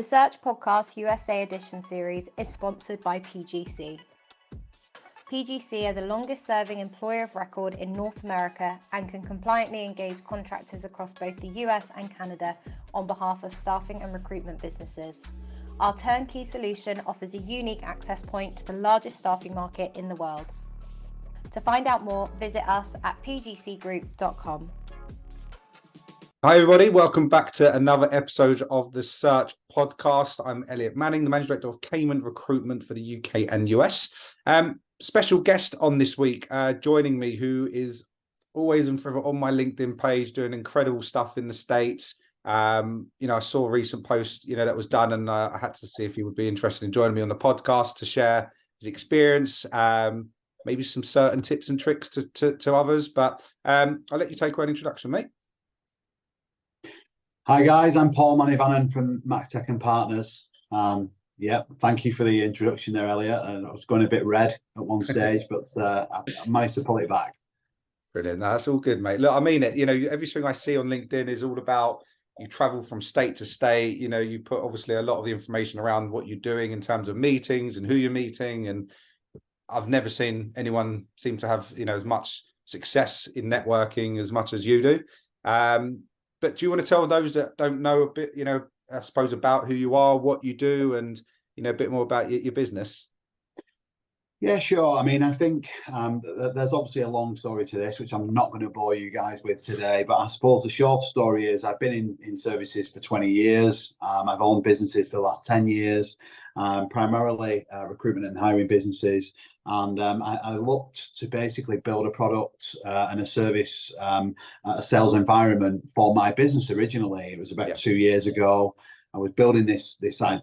The Search Podcast USA Edition series is sponsored by PGC. PGC are the longest serving employer of record in North America and can compliantly engage contractors across both the US and Canada on behalf of staffing and recruitment businesses. Our turnkey solution offers a unique access point to the largest staffing market in the world. To find out more, visit us at pgcgroup.com. Hi everybody, welcome back to another episode of the Search Podcast. I'm Elliott Manning, the Managing Director of Cayman Recruitment for the UK and US. Special guest on this week, joining me, who is always and forever on my LinkedIn page doing incredible stuff in the States. I saw a recent post, that was done, and I had to see if he would be interested in joining me on the podcast to share his experience, maybe some certain tips and tricks to others. But I'll let you take away an introduction, mate. Hi guys, I'm Paul Manivannan from MacxTech Partners. Thank you for the introduction there, Elliott. And I was going a bit red at one stage, but I managed to pull it back. Brilliant. No, that's all good, mate. Look, I mean it. Everything I see on LinkedIn is all about you travel from state to state. You put obviously a lot of the information around what you're doing in terms of meetings and who you're meeting. And I've never seen anyone seem to have, as much success in networking as much as you do. But do you want to tell those that don't know a bit, I suppose, about who you are, what you do, and, a bit more about your business? Yeah, sure. I mean, I think there's obviously a long story to this, which I'm not going to bore you guys with today. But I suppose the short story is I've been in services for 20 years. I've owned businesses for the last 10 years, primarily recruitment and hiring businesses. And I looked to basically build a product and a service, a sales environment for my business originally. It was about 2 years ago. I was building this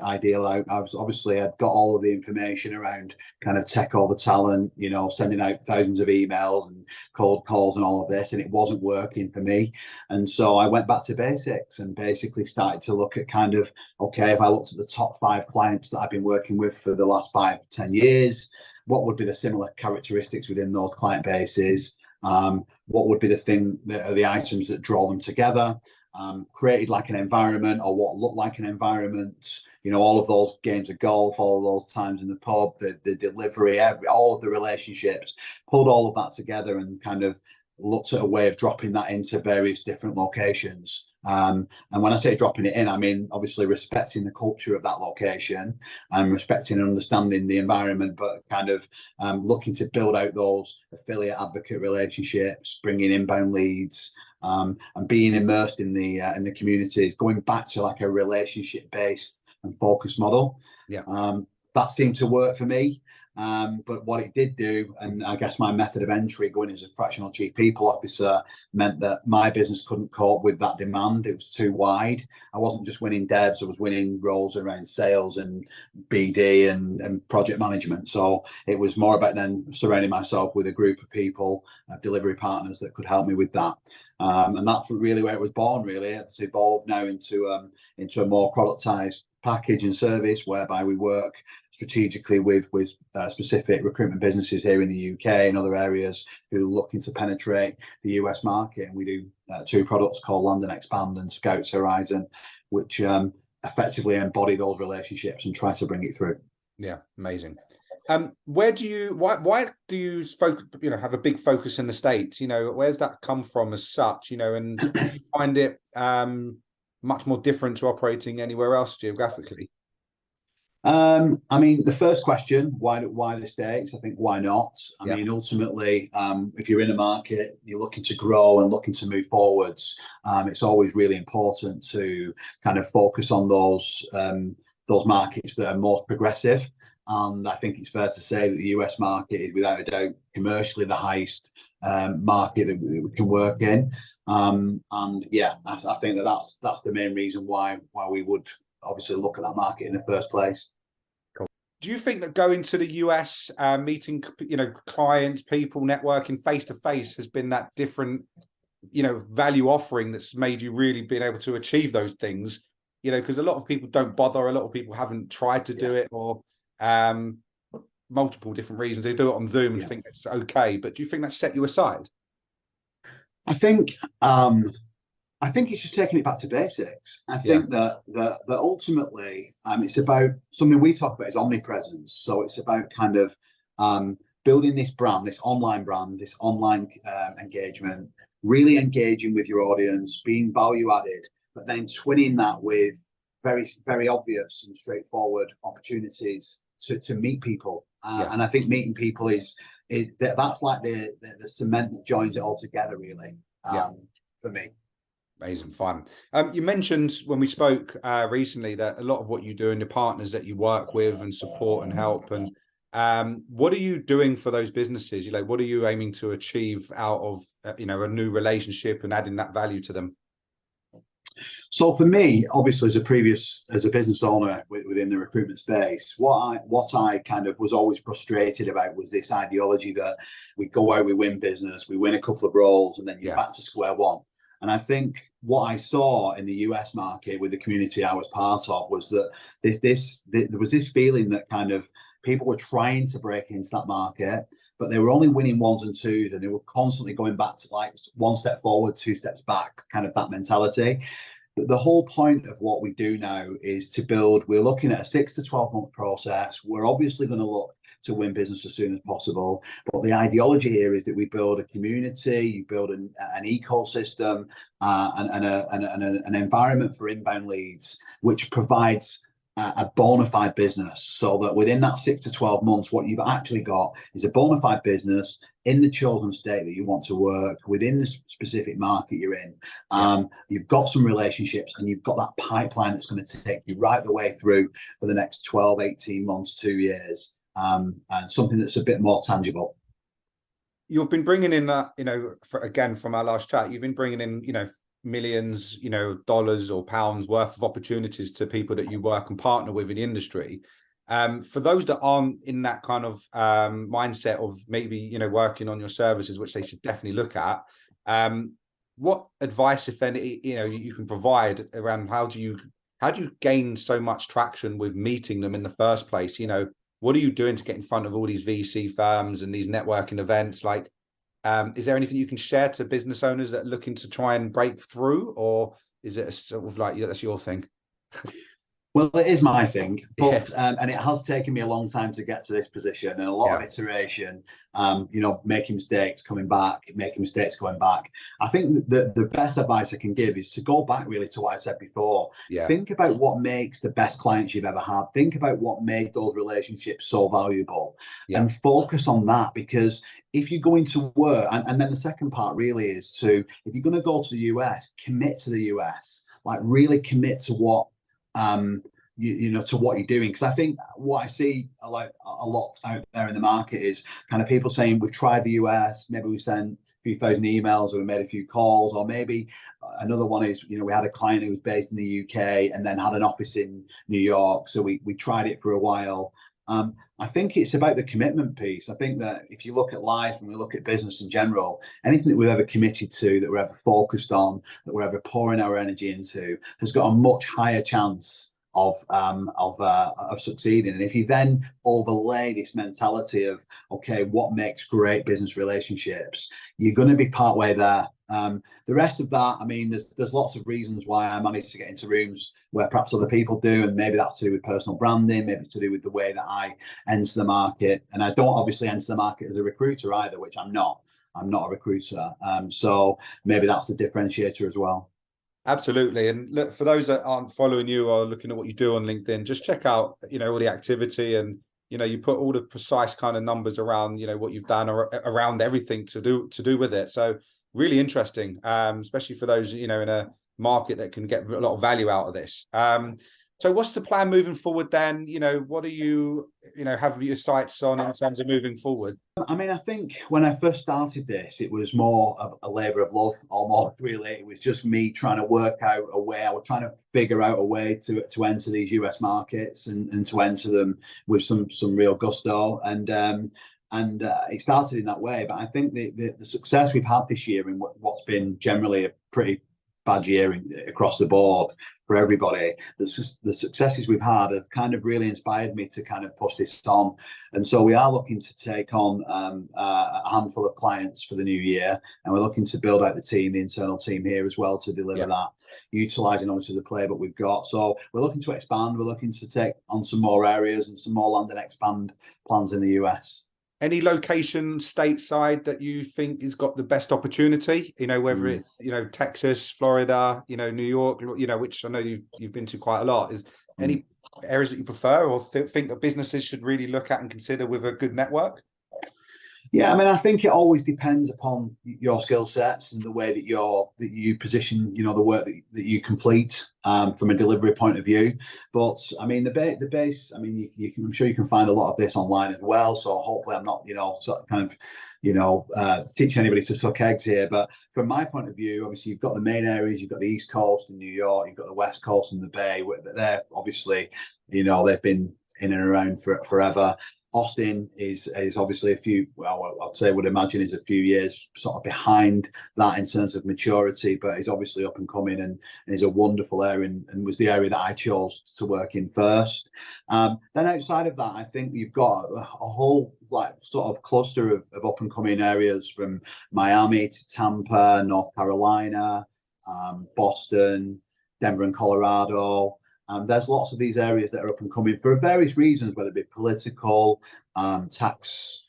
ideal out. I'd got all of the information around kind of tech over talent, sending out thousands of emails and cold calls and all of this, and it wasn't working for me. And so I went back to basics and basically started to look at kind of, okay, if I looked at the top 5 clients that I've been working with for the last 5-10 years, what would be the similar characteristics within those client bases? What would be the items that draw them together? Created like an environment, or what looked like an environment, all of those games of golf, all of those times in the pub, the delivery, all of the relationships, pulled all of that together and kind of looked at a way of dropping that into various different locations. And when I say dropping it in, I mean, obviously respecting the culture of that location and respecting and understanding the environment, but kind of looking to build out those affiliate advocate relationships, bringing inbound leads, and being immersed in the communities, going back to like a relationship-based and focused model. That seemed to work for me. But what it did do, and I guess my method of entry going as a Fractional Chief People Officer, meant that my business couldn't cope with that demand. It was too wide. I wasn't just winning devs, I was winning roles around sales and BD and project management. So it was more about then surrounding myself with a group of people, delivery partners that could help me with that. And that's really where it was born, really. It's evolved now into a more productized package and service whereby we work strategically with specific recruitment businesses here in the UK and other areas who are looking to penetrate the US market. And we do 2 products called Land and Expand and Scouts Horizon, which effectively embody those relationships and try to bring it through. Yeah, amazing. Why do you focus, have a big focus in the States? Where's that come from as such? And do you find it much more different to operating anywhere else geographically? I mean, the first question, why the States? I think, why not? I mean, ultimately, if you're in a market, you're looking to grow and looking to move forwards, it's always really important to kind of focus on those markets that are most progressive. And I think it's fair to say that the US market is without a doubt commercially the highest market that we can work in. I think that's the main reason why we would obviously look at that market in the first place. Cool. Do you think that going to the US, meeting clients, people, networking face to face has been that different value offering that's made you really been able to achieve those things? Because a lot of people don't bother, a lot of people haven't tried to do it, or multiple different reasons. They do it on Zoom and think it's okay. But do you think that set you aside? I think I think it's just taking it back to basics. I think that ultimately it's about something we talk about is omnipresence. So it's about kind of building this brand, this online engagement, really engaging with your audience, being value added, but then twinning that with very, very obvious and straightforward opportunities to meet people. And I think meeting people that's like the cement that joins it all together, really, for me. Amazing, fun. You mentioned when we spoke recently that a lot of what you do and the partners that you work with and support and help, and what are you doing for those businesses? What are you aiming to achieve out of a new relationship and adding that value to them? So for me, obviously, as a business owner within the recruitment space, what I kind of was always frustrated about was this ideology that we go out, we win business, we win a couple of roles, and then you're back to square one. And I think what I saw in the US market with the community I was part of was that there was this feeling that kind of people were trying to break into that market, but they were only winning ones and twos, and they were constantly going back to like one step forward, two steps back, kind of that mentality. But the whole point of what we do now is to build, we're looking at a 6 to 12 month process. We're obviously going to look to win business as soon as possible. But the ideology here is that we build a community, you build an ecosystem and an environment for inbound leads, which provides a bona fide business, so that within that 6 to 12 months, what you've actually got is a bona fide business in the chosen state that you want to work within the specific market you're in. You've got some relationships and you've got that pipeline that's going to take you right the way through for the next 12, 18 months, 2 years, and something that's a bit more tangible. You've been bringing in again, from our last chat, you've been bringing in, millions, dollars or pounds worth of opportunities to people that you work and partner with in the industry. For those that aren't in that kind of mindset of maybe, working on your services, which they should definitely look at, what advice, if any, you can provide around how do you gain so much traction with meeting them in the first place? What are you doing to get in front of all these VC firms and these networking events? Is there anything you can share to business owners that are looking to try and break through, or is it sort of like, that's your thing? Well, it is my thing, but and it has taken me a long time to get to this position, and a lot of iteration. Making mistakes, coming back, making mistakes, going back. I think the best advice I can give is to go back really to what I said before. Think about what makes the best clients you've ever had. Think about what made those relationships so valuable, and focus on that. Because if you're going to work, and then the second part really is if you're going to go to the US, commit to the US. Like really commit to what to what you're doing. Because I think what I see a lot out there in the market is kind of people saying, we've tried the US, maybe we sent a few thousand emails or we made a few calls, or maybe another one is, we had a client who was based in the UK and then had an office in New York, so we tried it for a while. I think it's about the commitment piece. I think that if you look at life and we look at business in general, anything that we've ever committed to, that we're ever focused on, that we're ever pouring our energy into, has got a much higher chance of succeeding. And if you then overlay this mentality of, okay, what makes great business relationships, you're going to be partway there. The rest of that, I mean, there's lots of reasons why I managed to get into rooms where perhaps other people do, and maybe that's to do with personal branding, maybe it's to do with the way that I enter the market. And I don't obviously enter the market as a recruiter either, which I'm not a recruiter. So maybe that's the differentiator as well. Absolutely. And look, for those that aren't following you or looking at what you do on LinkedIn, just check out, all the activity, and, you put all the precise kind of numbers around, what you've done around everything to do with it. So really interesting, especially for those, in a market that can get a lot of value out of this. So what's the plan moving forward then? What are you, have your sights on in terms of moving forward? I mean, I think when I first started this, it was more of a labour of love, almost, really. It was just me trying to work out a way. I was trying to figure out a way to enter these US markets and to enter them with some real gusto. And it started in that way. But I think the success we've had this year in what's been generally a pretty bad year across the board for everybody. The successes we've had have kind of really inspired me to kind of push this on. And so we are looking to take on a handful of clients for the new year, and we're looking to build out the internal team here as well to deliver that, utilising obviously the playbook we've got. So we're looking to expand. We're looking to take on some more areas and some more land and expand plans in the US. Any location stateside that you think has got the best opportunity? Whether it's Texas, Florida, New York, which I know you've been to quite a lot. Is any areas that you prefer, or think that businesses should really look at and consider with a good network? Yeah, I mean, I think it always depends upon your skill sets and the way that you position, the work that you complete from a delivery point of view. But I mean, the base. I mean, I'm sure you can find a lot of this online as well. So hopefully, I'm not, sort of kind of, teaching anybody to suck eggs here. But from my point of view, obviously, you've got the main areas. You've got the East Coast in New York. You've got the West Coast and the Bay. They're obviously, they've been in and around forever. Austin is obviously would imagine is a few years sort of behind that in terms of maturity, but is obviously up and coming and is a wonderful area and was the area that I chose to work in first. Then outside of that, I think you've got a whole sort of cluster of up and coming areas from Miami to Tampa, North Carolina, Boston, Denver and Colorado. There's lots of these areas that are up and coming for various reasons, whether it be political, tax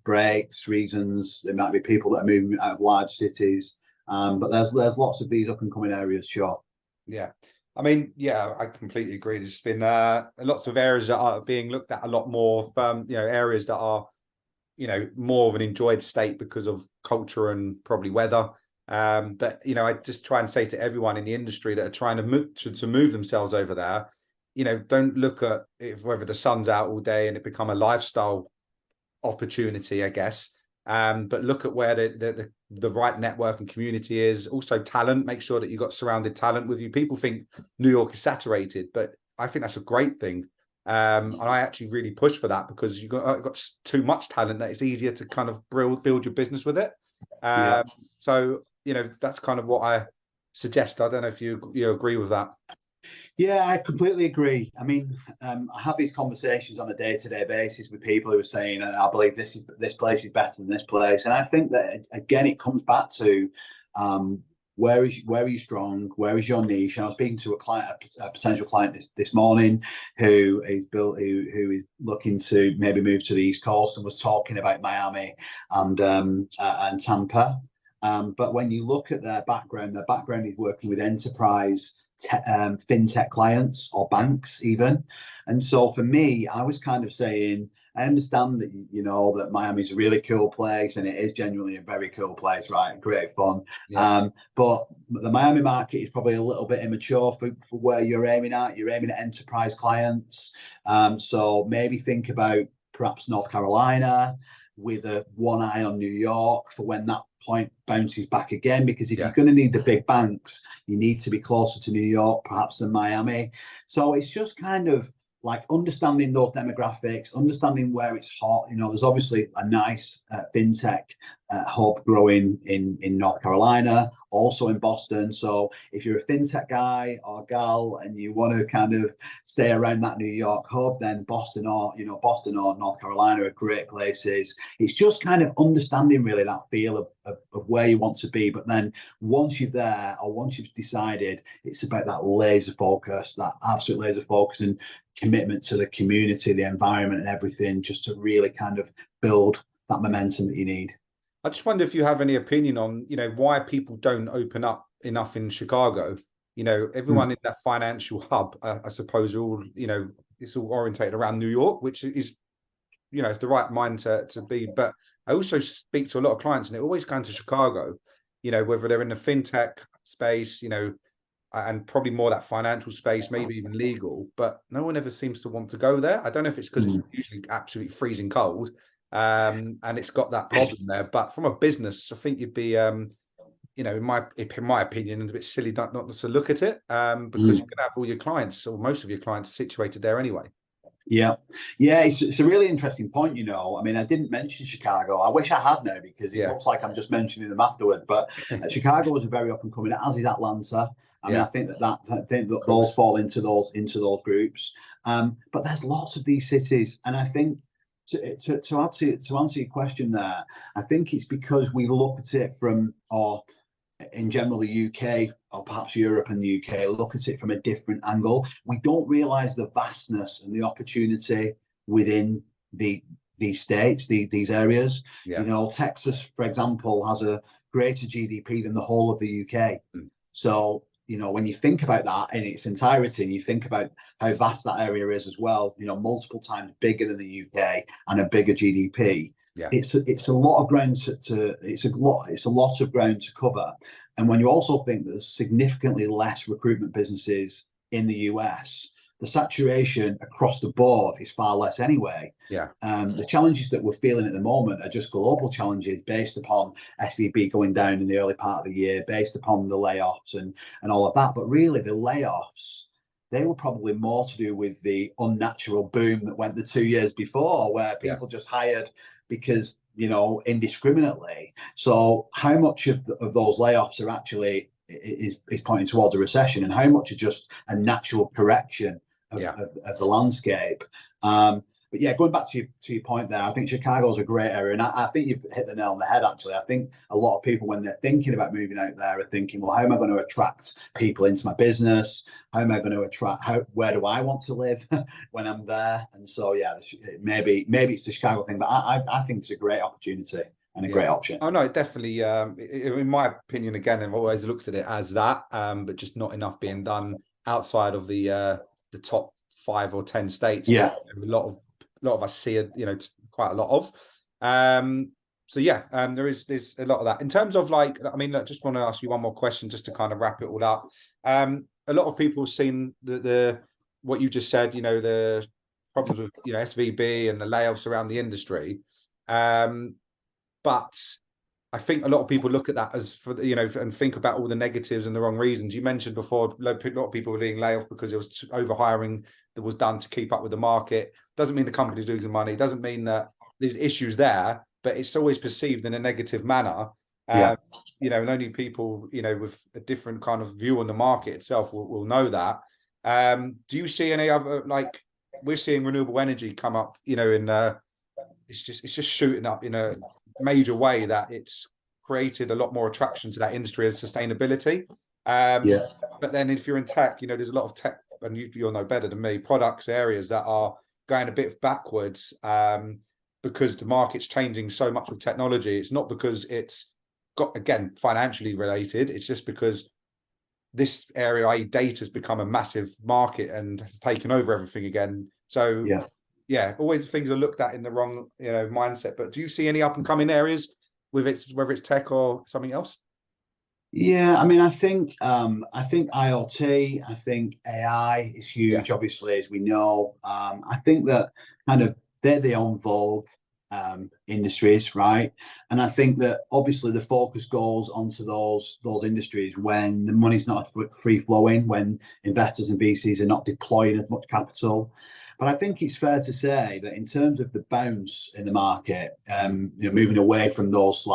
breaks reasons. There might be people that are moving out of large cities, but there's lots of these up and coming areas. Sure. Yeah, I mean, I completely agree. There's been lots of areas that are being looked at a lot more. Areas that are, more of an enjoyed state because of culture and probably weather. But I just try and say to everyone in the industry that are trying to move themselves over there, don't look at whether the sun's out all day and it become a lifestyle opportunity, I guess. But look at where the right network and community is. Also talent. Make sure that you've got surrounded talent with you. People think New York is saturated, but I think that's a great thing. And I actually really push for that because you've got too much talent that it's easier to kind of build your business with it. So that's kind of what I suggest. I don't know if you agree with that. Yeah, I completely agree. I mean, I have these conversations on a day-to-day basis with people who are saying, "I believe this place is better than this place," and I think that again, it comes back to where are you strong? Where is your niche? And I was speaking to a potential client this morning who is looking to maybe move to the East Coast and was talking about Miami and Tampa. But when you look at their background is working with enterprise fintech clients or banks even. And so for me, I was kind of saying, I understand that, that Miami's a really cool place and it is genuinely a very cool place, right? Great fun. Yeah. But the Miami market is probably a little bit immature for where you're aiming at. You're aiming at enterprise clients. So maybe think about perhaps North Carolina with one eye on New York for when that point bounces back again, because if you're going to need the big banks, you need to be closer to New York perhaps than Miami. So it's just kind of like understanding those demographics, understanding where it's hot. There's obviously a nice fintech hub growing in North Carolina, also in Boston. So if you're a fintech guy or gal and you want to kind of stay around that New York hub, then Boston or North Carolina are great places. It's just kind of understanding really that feel of where you want to be. But then once you're there or once you've decided, it's about that laser focus, that absolute laser focus and commitment to the community, the environment and everything, just to really kind of build that momentum that you need. I just wonder if you have any opinion on, why people don't open up enough in Chicago. Everyone in that financial hub, I suppose, all, it's all orientated around New York, which is, it's the right mind to be. But I also speak to a lot of clients and they're always going to Chicago, whether they're in the fintech space, and probably more that financial space, maybe even legal, but no one ever seems to want to go there. I don't know if it's because it's usually absolutely freezing cold, and it's got that problem there. But from a business, I think you'd be, in my opinion, a bit silly not to look at it, because you can have all your clients or most of your clients situated there anyway. Yeah, yeah, it's a really interesting point. I mean, I didn't mention Chicago. I wish I had now because it looks like I'm just mentioning them afterwards. But Chicago is a very up and coming, as is Atlanta. I mean, I think that those fall into those groups. But there's lots of these cities, and I think to answer your question there, I think it's because we look at it from, or in general the UK or perhaps Europe and the UK look at it from a different angle. We don't realise the vastness and the opportunity within these states, these areas. Texas, for example, has a greater GDP than the whole of the UK. So when you think about that in its entirety, and you think about how vast that area is as well, multiple times bigger than the UK and a bigger GDP. It's a lot of ground it's a lot of ground to cover. And when you also think that there's significantly less recruitment businesses in the US, the saturation across the board is far less anyway. The challenges that we're feeling at the moment are just global challenges based upon SVB going down in the early part of the year, based upon the layoffs and all of that. But really, the layoffs, they were probably more to do with the unnatural boom that went the 2 years before, where people just hired because, indiscriminately. So how much of those layoffs are actually is pointing towards a recession, and how much are just a natural correction of the landscape? But yeah, going back to your point there, I think Chicago's a great area, and I think you've hit the nail on the head, actually. I think a lot of people, when they're thinking about moving out there, are thinking, well, how am I going to attract people into my business? How am I going to attract, where do I want to live when I'm there? And so, yeah, maybe it's the Chicago thing, but I think it's a great opportunity and a great option. Oh, no, definitely. In my opinion, again, I've always looked at it as that, but just not enough being done outside of the top 5 or 10 states. Yeah. A lot of us see it, quite a lot of. So yeah, there's a lot of that. In terms of I just want to ask you one more question just to kind of wrap it all up. A lot of people have seen the what you just said, the problems with SVB and the layoffs around the industry. But I think a lot of people look at that as and think about all the negatives and the wrong reasons. You mentioned before, a lot of people were being laid off because it was overhiring that was done to keep up with the market. Doesn't mean the company's losing money. Doesn't mean that there's issues there, but it's always perceived in a negative manner. And only people, with a different kind of view on the market itself will know that. Do you see any other, we're seeing renewable energy come up, it's just shooting up in a major way, that it's created a lot more attraction to that industry as sustainability. But then if you're in tech, there's a lot of tech, and you'll know better than me, products areas that are going a bit backwards because the market's changing so much with technology. It's not because it's got, again, financially related. It's just because this area, i.e. data, has become a massive market and has taken over everything again. So always things are looked at in the wrong mindset. But do you see any up and coming areas with whether it's tech or something else? Yeah, I mean, I think IoT, I think AI is huge, obviously, as we know. I think that kind of they're the on vogue industries, right? And I think that obviously the focus goes onto those industries when the money's not free flowing, when investors and VCs are not deploying as much capital. But I think it's fair to say that in terms of the bounce in the market, moving away from those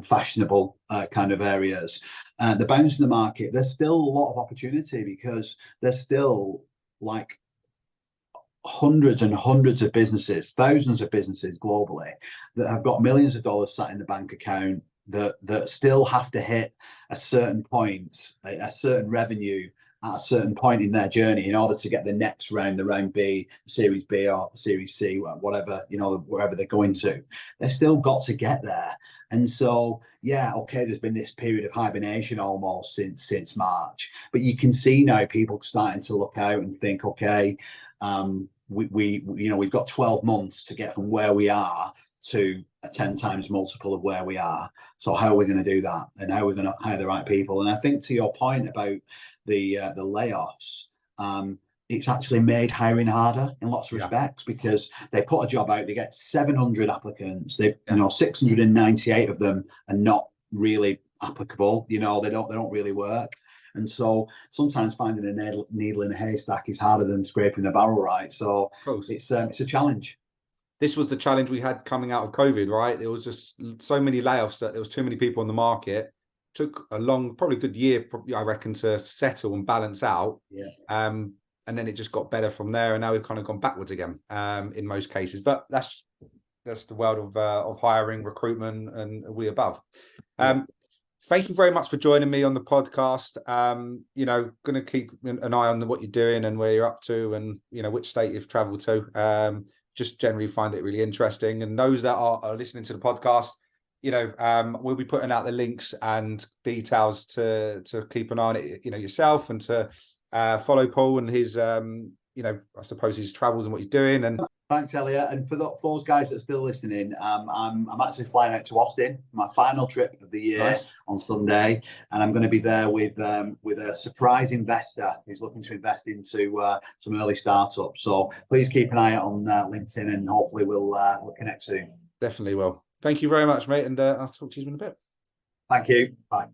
fashionable kind of areas, the bounce in the market, there's still a lot of opportunity, because there's still hundreds and hundreds of businesses, thousands of businesses globally that have got millions of dollars sat in the bank account that still have to hit a certain point, a certain revenue at a certain point in their journey in order to get the next round, the round B, Series B or Series C, whatever, wherever they're going to. They've still got to get there. And so, there's been this period of hibernation almost since March, but you can see now people starting to look out and think, we've got 12 months to get from where we are to a 10 times multiple of where we are. So how are we going to do that? And how are we going to hire the right people? And I think to your point about the layoffs, it's actually made hiring harder in lots of respects, because they put a job out, they get 700 applicants, 698 of them are not really applicable, they don't really work. And so sometimes finding a needle in a haystack is harder than scraping the barrel, right? So it's a challenge. This was the challenge we had coming out of COVID, right? There was just so many layoffs that there was too many people on the market. Took a long, probably a good year, I reckon, to settle and balance out. Yeah. And then it just got better from there, and now we've kind of gone backwards again in most cases. But that's the world of hiring, recruitment, and we above. Thank you very much for joining me on the podcast. Going to keep an eye on what you're doing and where you're up to, and which state you've travelled to. Just generally find it really interesting. And those that are listening to the podcast, we'll be putting out the links and details to keep an eye on it, yourself, and to follow Paul and his, I suppose his travels and what he's doing. And thanks, Elliott. And for those guys that are still listening, I'm actually flying out to Austin, my final trip of the year on Sunday, and I'm going to be there with a surprise investor who's looking to invest into some early startups. So please keep an eye out on LinkedIn, and hopefully we'll connect soon. Definitely will. Thank you very much, mate, and I'll talk to you in a bit. Thank you. Bye.